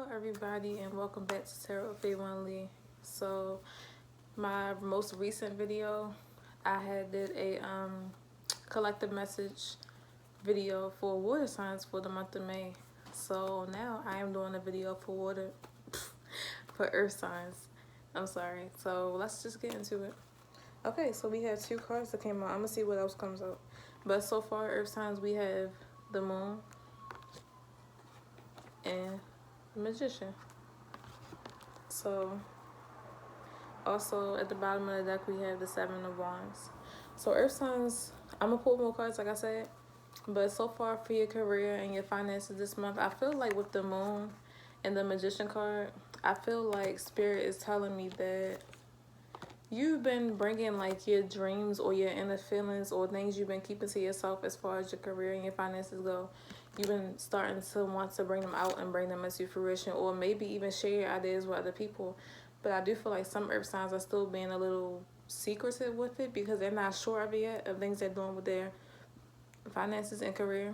Hello everybody and welcome back to Tarot Fei Wenli. So my most recent video, I had did a collective message video for water signs for the month of May. So now I am doing a video for water for earth signs. I'm sorry. So let's just get into it. Okay, so we have two cards that came out. I'm gonna see what else comes out. But so far earth signs we have the moon and the magician. So also at the bottom of the deck we have the Seven of Wands. So earth signs, I'm gonna pull more cards like I said, but so far for your career and your finances this month, I feel like with the moon and the magician card, I feel like spirit is telling me that you've been bringing like your dreams or your inner feelings or things you've been keeping to yourself as far as your career and your finances go. You've been starting to want to bring them out and bring them into fruition, or maybe even share your ideas with other people. But I do feel like some earth signs are still being a little secretive with it because they're not sure of it yet, of things they're doing with their finances and career.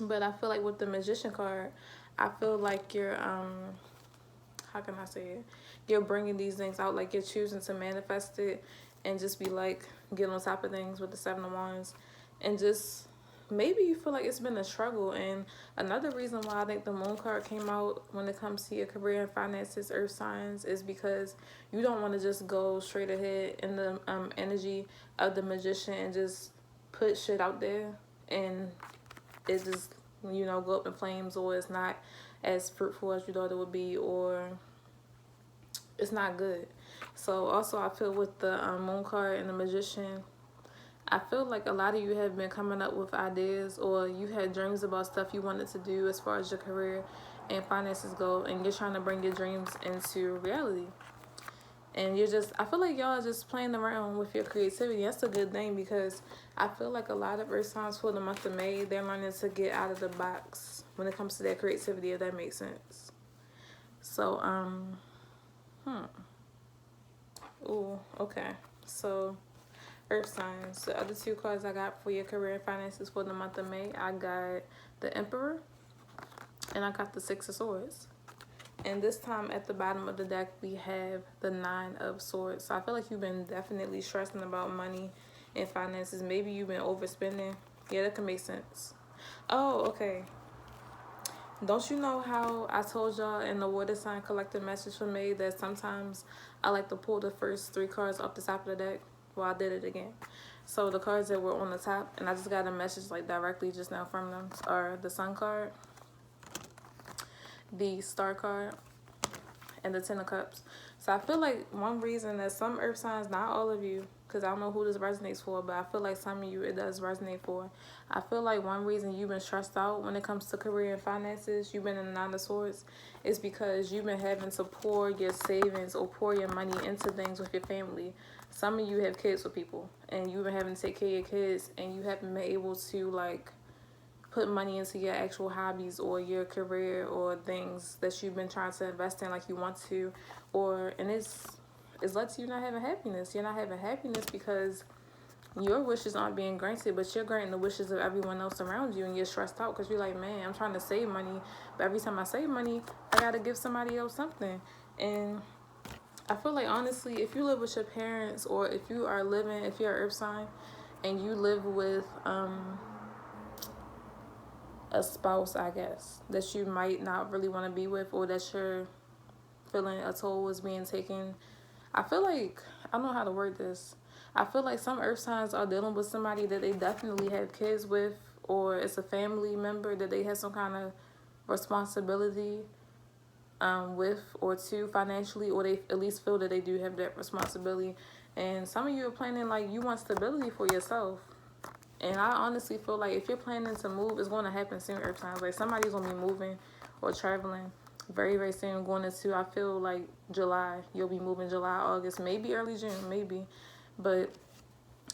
But I feel like with the magician card, I feel like you're how can I say it? You're bringing these things out, like you're choosing to manifest it and just be like, get on top of things with the Seven of Wands. And just, maybe you feel like it's been a struggle. And another reason why I think the moon card came out when it comes to your career and finances, earth signs, is because you don't want to just go straight ahead in the energy of the magician and just put shit out there and it just, you know, go up in flames, or it's not as fruitful as you thought it would be, or it's not good. So also I feel with the moon card and the magician, I feel like a lot of you have been coming up with ideas, or you had dreams about stuff you wanted to do as far as your career and finances go, and you're trying to bring your dreams into reality. And you're just, I feel like y'all are just playing around with your creativity. That's a good thing, because I feel like a lot of earth signs for the month of May, they're learning to get out of the box when it comes to their creativity, if that makes sense. So, ooh, okay. So, earth signs. The other two cards I got for your career and finances for the month of May, I got the Emperor and I got the Six of Swords. And this time at the bottom of the deck, we have the Nine of Swords. So I feel like you've been definitely stressing about money and finances. Maybe you've been overspending. Yeah, that can make sense. Oh, okay. Don't you know how I told y'all in the water sign collective message for May that sometimes I like to pull the first three cards off the top of the deck? Well, I did it again. So the cards that were on the top, and I just got a message like directly just now from them, are the Sun card, the Star card, and the Ten of Cups. So I feel like one reason that some earth signs, not all of you, because I don't know who this resonates for, but I feel like some of you it does resonate for. I feel like one reason you've been stressed out when it comes to career and finances, you've been in the Nine of Swords, is because you've been having to pour your savings or pour your money into things with your family. Some of you have kids with people, and you've been having to take care of your kids, and you haven't been able to like put money into your actual hobbies or your career or things that you've been trying to invest in like you want to, and it's led to you not having happiness. You're not having happiness because your wishes aren't being granted, but you're granting the wishes of everyone else around you, and you're stressed out because you're like, man, I'm trying to save money, but every time I save money, I gotta give somebody else something. And I feel like honestly, if you live with your parents, or if you're an earth sign and you live with a spouse, I guess, that you might not really want to be with, or that you're feeling a toll is being taken. I feel like, I don't know how to word this. I feel like some earth signs are dealing with somebody that they definitely have kids with, or it's a family member that they have some kind of responsibility with or to financially, or they at least feel that they do have that responsibility. And some of you are planning like you want stability for yourself. And I honestly feel like if you're planning to move, it's going to happen soon, earth signs. Like somebody's going to be moving or traveling very, very soon. Going into, I feel like July. You'll be moving July, August, maybe early June, maybe. But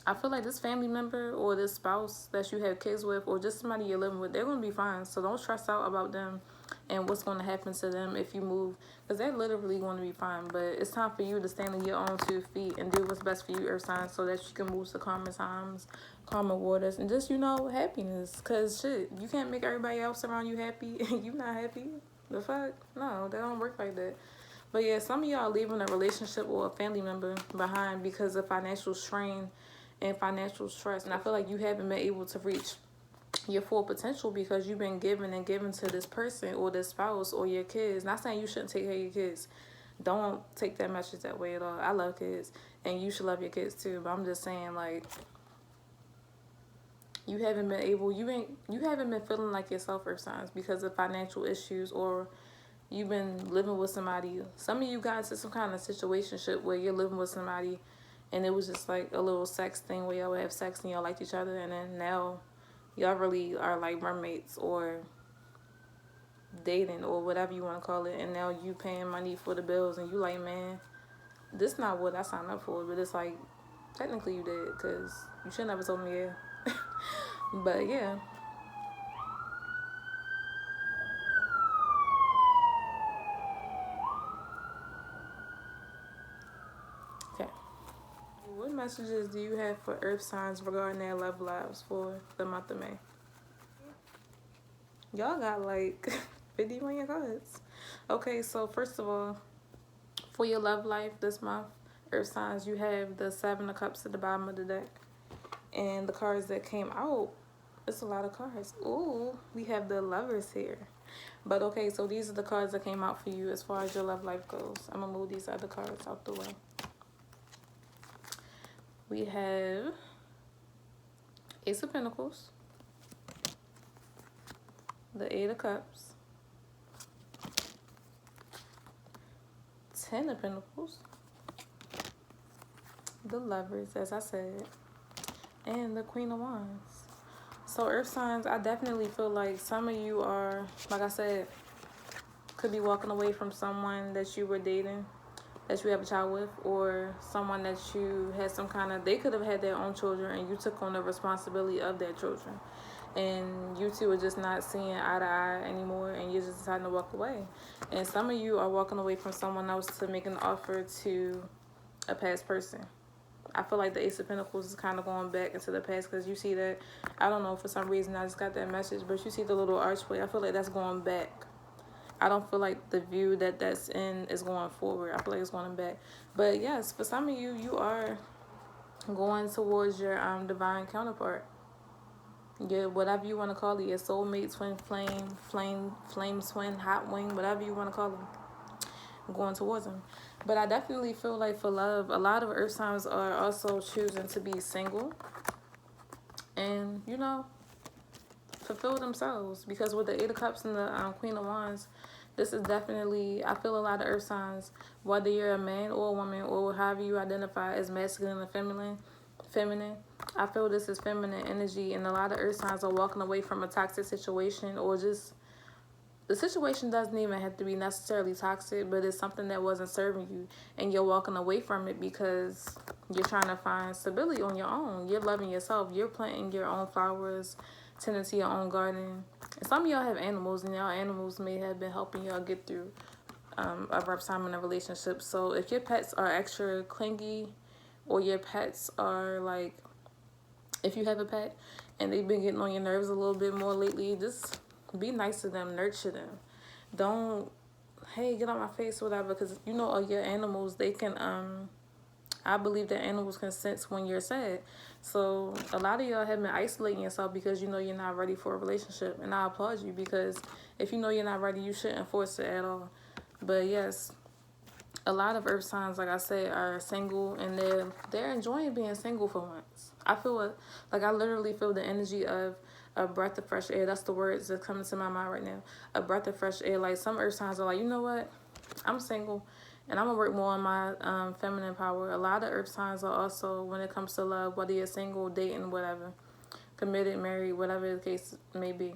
I feel like this family member or this spouse that you have kids with, or just somebody you're living with, they're going to be fine. So don't stress out about them and what's going to happen to them if you move, because they're literally going to be fine. But it's time for you to stand on your own 2 feet and do what's best for you, earth signs, so that you can move to calmer times, calmer waters, and just, you know, happiness. Because shit, you can't make everybody else around you happy and you not happy. The fuck? No, they don't work like that. But yeah, some of y'all leaving a relationship or a family member behind because of financial strain and financial stress. And I feel like you haven't been able to reach your full potential because you've been giving and giving to this person or this spouse or your kids. Not saying you shouldn't take care of your kids. Don't take that message that way at all. I love kids and you should love your kids too. But I'm just saying, like, you haven't been feeling like yourself, earth signs, because of financial issues, or you've been living with somebody. Some of you got into some kind of situationship where you're living with somebody and it was just like a little sex thing where y'all have sex and y'all liked each other, and then now y'all really are like roommates or dating or whatever you want to call it, and now you paying money for the bills and you like, man, this not what I signed up for. But it's like, technically you did, because you should never told me. Yeah. But yeah, okay, what messages do you have for earth signs regarding their love lives for the month of May? Y'all got like 51 your cards. Okay, so first of all, for your love life this month, earth signs, you have the 7 of Cups at the bottom of the deck. And the cards that came out, it's a lot of cards. Ooh, we have the Lovers here. But okay, so these are the cards that came out for you as far as your love life goes. I'm going to move these other cards out the way. We have Ace of Pentacles, the 8 of Cups, 10 of Pentacles, the Lovers, as I said, and the Queen of Wands. So earth signs, I definitely feel like some of you are, like I said, could be walking away from someone that you were dating, that you have a child with, or someone that you had some kind of, they could have had their own children and you took on the responsibility of their children. And you two are just not seeing eye to eye anymore, and you're just deciding to walk away. And some of you are walking away from someone else to make an offer to a past person. I feel like the Ace of Pentacles is kind of going back into the past, because you see that, I don't know, for some reason I just got that message, but you see the little archway. I feel like that's going back. I don't feel like the view that that's in is going forward. I feel like it's going back. But yes, for some of you, you are going towards your divine counterpart. Your, whatever you want to call it, your soulmate, twin flame twin, hot wing, whatever you want to call them, going towards them. But I definitely feel like for love, a lot of earth signs are also choosing to be single and, you know, fulfill themselves. Because with the 8 of Cups and the Queen of Wands, this is definitely, I feel a lot of earth signs, whether you're a man or a woman or however you identify as masculine or feminine, I feel this is feminine energy, and a lot of earth signs are walking away from a toxic situation, or just the situation doesn't even have to be necessarily toxic, but it's something that wasn't serving you, and you're walking away from it because you're trying to find stability on your own. You're loving yourself. You're planting your own flowers, tending to your own garden. And some of y'all have animals, and y'all animals may have been helping y'all get through a rough time in a relationship. So if your pets are extra clingy, or your pets are like, if you have a pet and they've been getting on your nerves a little bit more lately, just be nice to them, nurture them. Don't, hey, get on my face or whatever, because you know your animals, they can, I believe that animals can sense when you're sad. So a lot of y'all have been isolating yourself because you know you're not ready for a relationship. And I applaud you, because if you know you're not ready, you shouldn't force it at all. But yes, a lot of earth signs, like I said, are single, and they're enjoying being single for once. I feel like I literally feel the energy of a breath of fresh air. That's the words that coming to my mind right now. A breath of fresh air. Like some earth signs are like, you know what? I'm single, and I'm gonna work more on my feminine power. A lot of earth signs are also, when it comes to love, whether you're single, dating, whatever, committed, married, whatever the case may be.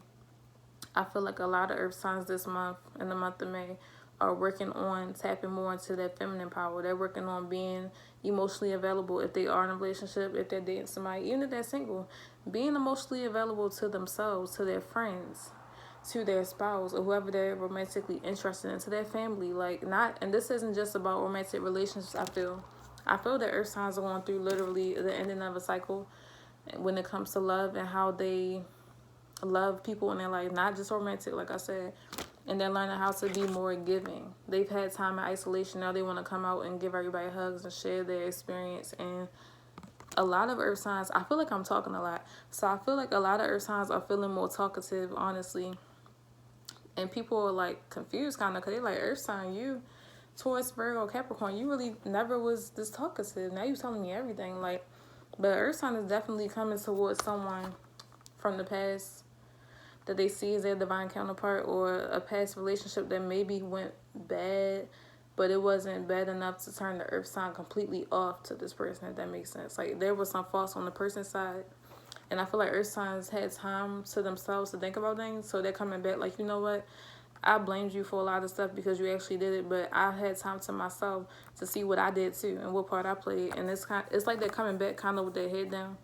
I feel like a lot of earth signs this month, in the month of May, are working on tapping more into their feminine power. They're working on being emotionally available if they are in a relationship, if they're dating somebody, even if they're single, being emotionally available to themselves, to their friends, to their spouse, or whoever they're romantically interested in, to their family. Like, not, and this isn't just about romantic relationships. I feel that earth signs are going through literally the ending of a cycle when it comes to love and how they love people in their life, not just romantic, like I said, and they're learning how to be more giving. They've had time in isolation. Now they want to come out and give everybody hugs and share their experience. And a lot of earth signs, I feel like I'm talking a lot. So I feel like a lot of earth signs are feeling more talkative, honestly. And people are like confused kind of because they're like, earth sign, you, Taurus, Virgo, Capricorn, you really never was this talkative. Now you're telling me everything. Like, but earth sign is definitely coming towards someone from the past that they see as their divine counterpart, or a past relationship that maybe went bad, but it wasn't bad enough to turn the earth sign completely off to this person, if that makes sense. Like, there was some faults on the person's side, and I feel like earth signs had time to themselves to think about things, so they're coming back like, you know what, I blamed you for a lot of stuff because you actually did it, but I had time to myself to see what I did too and what part I played. And it's like they're coming back kind of with their head down,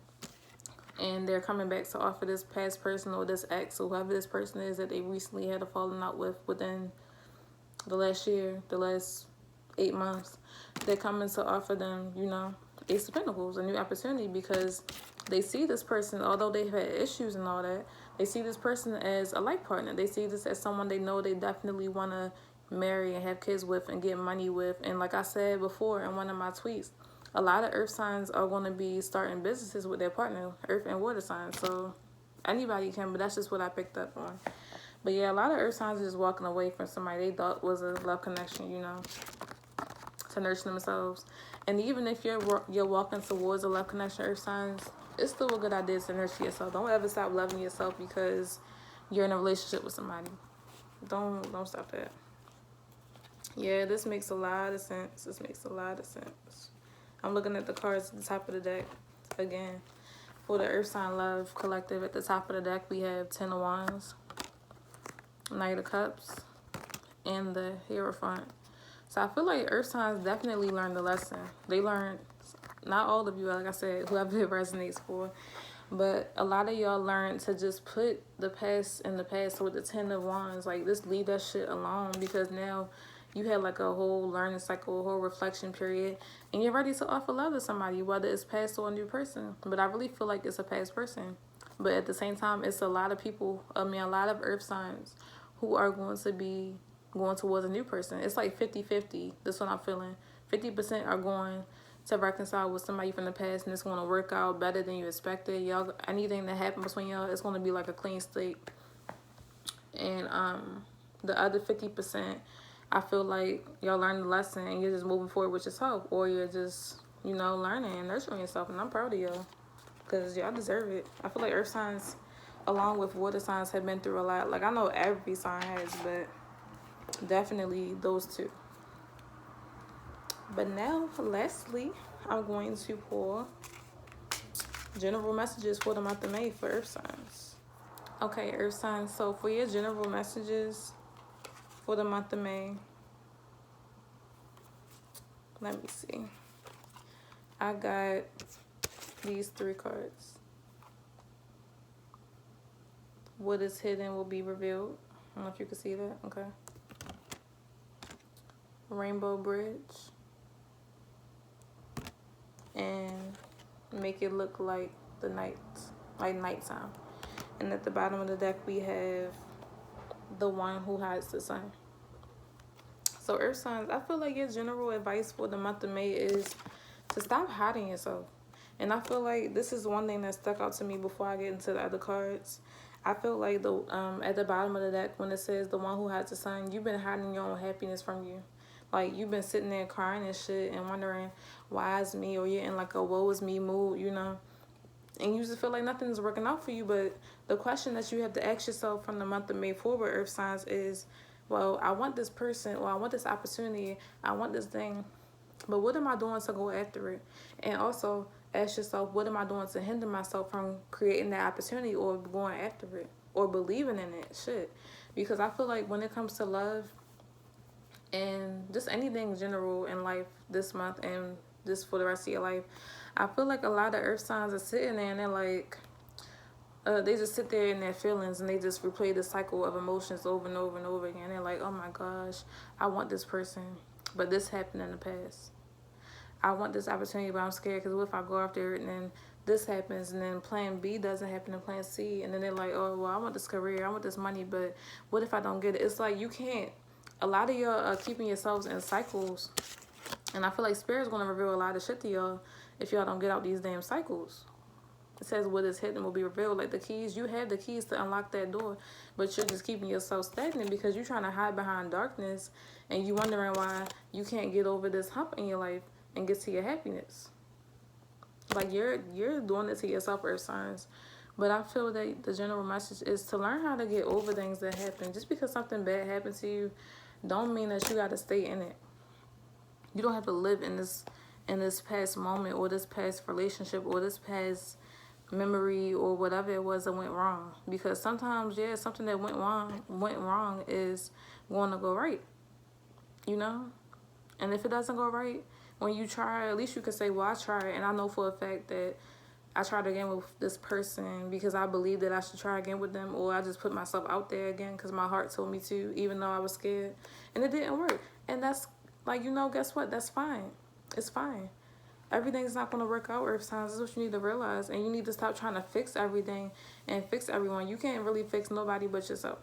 and they're coming back to offer this past person or this ex or whoever this person is that they recently had a falling out with within the last year, the last 8 months. They're coming to offer them, you know, Ace of Pentacles, a new opportunity, because they see this person, although they've had issues and all that, they see this person as a life partner. They see this as someone they know they definitely want to marry and have kids with and get money with. And like I said before in one of my tweets, a lot of earth signs are going to be starting businesses with their partner, earth and water signs. So anybody can, but that's just what I picked up on. But yeah, a lot of earth signs are just walking away from somebody they thought was a love connection, you know, to nurture themselves. And even if you're walking towards a love connection, earth signs, it's still a good idea to nurture yourself. Don't ever stop loving yourself because you're in a relationship with somebody. Don't stop that. Yeah, this makes a lot of sense. This makes a lot of sense. I'm looking at the cards at the top of the deck again. For the Earth Sign Love Collective, at the top of the deck, we have 10 of Wands, Knight of Cups, and the Hierophant. So I feel like Earth Signs definitely learned the lesson. They learned, not all of you, like I said, whoever it resonates for, but a lot of y'all learned to just put the past in the past. So with the 10 of Wands, like, just leave that shit alone, because now you had like a whole learning cycle, a whole reflection period, and you're ready to offer love to somebody, whether it's past or a new person. But I really feel like it's a past person. But at the same time, it's a lot of people, a lot of earth signs who are going to be going towards a new person. It's like 50-50. That's what I'm feeling. 50% are going to reconcile with somebody from the past, and it's going to work out better than you expected. Y'all, anything that happened between y'all, it's going to be like a clean slate. And the other 50%, I feel like y'all learned the lesson and you're just moving forward with yourself, or you're just, you know, learning and nurturing yourself. And I'm proud of y'all, because y'all deserve it. I feel like earth signs, along with water signs, have been through a lot. Like, I know every sign has, but definitely those two. But now, lastly, I'm going to pull general messages for the month of May for earth signs. Okay, earth signs. So for your general messages for the month of May, let me see. I got these 3 cards. What is hidden will be revealed. I don't know if you can see that. Okay. Rainbow Bridge. And make it look like the night, like nighttime. And at the bottom of the deck, we have the one who hides the sun. So earth signs, I feel like your general advice for the month of May is to stop hiding yourself. And I feel like this is one thing that stuck out to me before I get into the other cards. I feel like the at the bottom of the deck, when it says the one who hides the sun, you've been hiding your own happiness from you. Like, you've been sitting there crying and shit and wondering, why is me? Or you're in like a woe is me mood, you know? And you just feel like nothing's working out for you. But the question that you have to ask yourself from the month of May forward, earth signs, is, well, I want this person, or I want this opportunity, I want this thing, but what am I doing to go after it? And also ask yourself, what am I doing to hinder myself from creating that opportunity or going after it or believing in it? Shit. Because I feel like when it comes to love and just anything in general in life this month and just for the rest of your life, I feel like a lot of earth signs are sitting there and they're like, they just sit there in their feelings and they just replay the cycle of emotions over and over and over again. They're like, oh my gosh, I want this person, but this happened in the past. I want this opportunity, but I'm scared because what if I go after it and then this happens, and then plan B doesn't happen, and plan C, and then they're like, oh, well, I want this career, I want this money, but what if I don't get it? It's like you can't. A lot of y'all are keeping yourselves in cycles, and I feel like Spirit's going to reveal a lot of shit to y'all if y'all don't get out these damn cycles. It says what is hidden will be revealed. Like the keys, you have the keys to unlock that door, but you're just keeping yourself stagnant because you're trying to hide behind darkness, and you wondering why you can't get over this hump in your life and get to your happiness. Like you're doing it to yourself, earth signs. But I feel that the general message is to learn how to get over things that happen. Just because something bad happened to you don't mean that you got to stay in it. You don't have to live in this past moment or this past relationship or this past memory or whatever it was that went wrong. Because sometimes, yeah, something that went wrong is going to go right. You know? And if it doesn't go right, when you try, at least you can say, well, I tried, and I know for a fact that I tried again with this person because I believe that I should try again with them, or I just put myself out there again because my heart told me to, even though I was scared, and it didn't work. And that's, like, you know, guess what? That's fine. It's fine. Everything's not going to work out, earth signs. That's what you need to realize, and you need to stop trying to fix everything and fix everyone. You can't really fix nobody but yourself.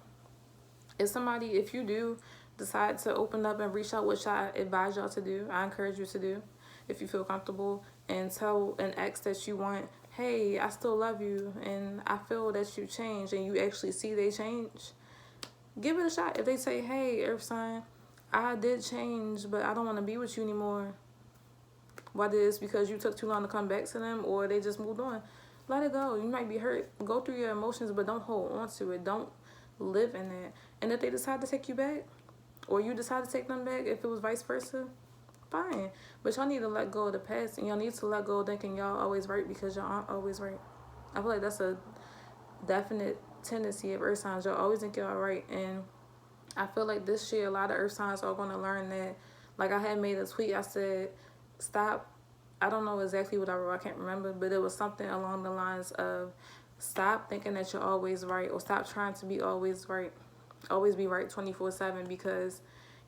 If you do decide to open up and reach out, which I advise y'all to do, I encourage you to do, if you feel comfortable, and tell an ex that you want, hey, I still love you, and I feel that you changed, and you actually see they change, give it a shot. If they say, hey, earth sign, I did change, but I don't want to be with you anymore, whether it's because you took too long to come back to them or they just moved on, let it go. You might be hurt. Go through your emotions, but don't hold on to it. Don't live in it. And if they decide to take you back, or you decide to take them back, if it was vice versa, fine. But y'all need to let go of the past, and y'all need to let go of thinking y'all always right because y'all aren't always right. I feel like that's a definite tendency of earth signs. Y'all always think y'all right, and I feel like this year a lot of earth signs are going to learn that. Like I had made a tweet, I said, stop. I don't know exactly what I wrote, I can't remember, but it was something along the lines of stop thinking that you're always right, or stop trying to be always right. Always be right 24/7, because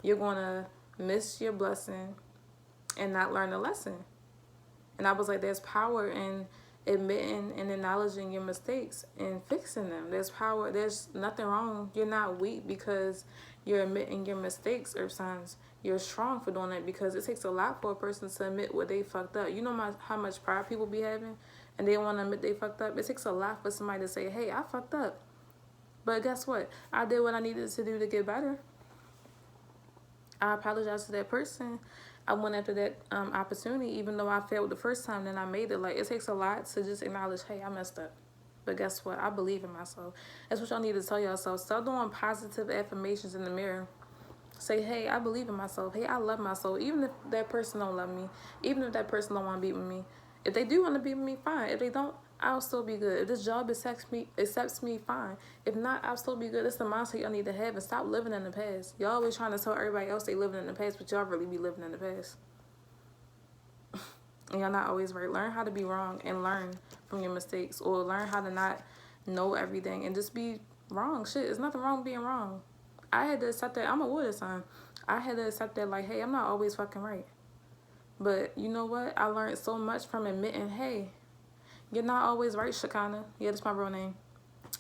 you're going to miss your blessing and not learn the lesson. And I was like, there's power in admitting and acknowledging your mistakes and fixing them. There's power. There's nothing wrong. You're not weak because you're admitting your mistakes, earth signs. You're strong for doing that, because it takes a lot for a person to admit what they fucked up. You know how much pride people be having, and they want to admit they fucked up? It takes a lot for somebody to say, hey, I fucked up. But guess what? I did what I needed to do to get better. I apologize to that person. I went after that opportunity, even though I failed the first time, then I made it. Like, it takes a lot to just acknowledge, hey, I messed up. But guess what? I believe in myself. That's what y'all need to tell yourself. Start doing positive affirmations in the mirror. Say, hey, I believe in myself. Hey, I love myself. Even if that person don't love me. Even if that person don't want to be with me. If they do want to be with me, fine. If they don't, I'll still be good. If this job accepts me, fine. If not, I'll still be good. It's the mindset y'all need to have, and stop living in the past. Y'all always trying to tell everybody else they living in the past, but y'all really be living in the past. And y'all not always right. Learn how to be wrong and learn from your mistakes, or learn how to not know everything and just be wrong. Shit, there's nothing wrong with being wrong. I had to accept that. I'm a water sign. I had to accept that, like, hey, I'm not always fucking right. But you know what? I learned so much from admitting, hey, you're not always right, Shakana. Yeah, that's my real name.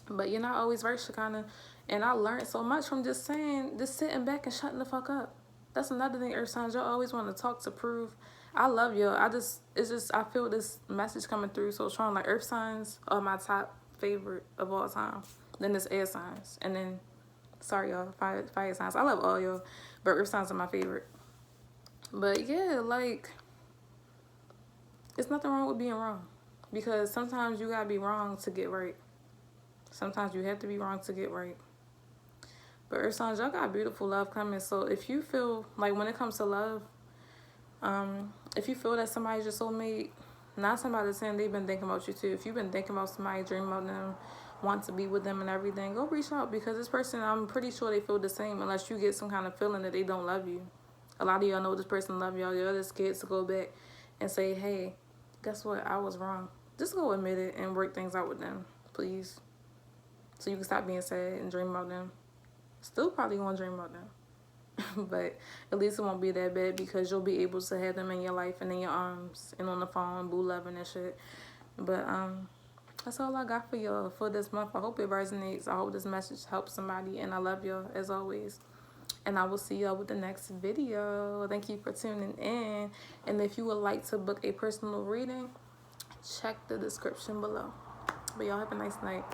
But you're not always right, Shakana. And I learned so much from just sitting back and shutting the fuck up. That's another thing, earth signs. Y'all always want to talk to prove. I love y'all. I feel this message coming through so strong. Like, earth signs are my top favorite of all time. Then there's air signs. And then, sorry, y'all, fire signs. I love all y'all, but earth signs are my favorite. But yeah, like, it's nothing wrong with being wrong. Because sometimes you gotta be wrong to get right. Sometimes you have to be wrong to get right. But earth signs, y'all got beautiful love coming. So if you feel like, when it comes to love, if you feel that somebody's your soulmate, 9 times out of 10 they've been thinking about you too. If you've been thinking about somebody, dreaming about them, want to be with them and everything, go reach out, because this person, I'm pretty sure they feel the same, unless you get some kind of feeling that they don't love you. A lot of y'all know this person love y'all. You're just scared to go back and say, hey, guess what? I was wrong. Just go admit it and work things out with them, please. So you can stop being sad and dream about them. Still probably gonna dream about them. But at least it won't be that bad, because you'll be able to have them in your life and in your arms and on the phone, boo loving and shit. But that's all I got for y'all for this month. I hope it resonates. I hope this message helps somebody, and I love y'all as always. And I will see y'all with the next video. Thank you for tuning in. And if you would like to book a personal reading, check the description below. But y'all have a nice night.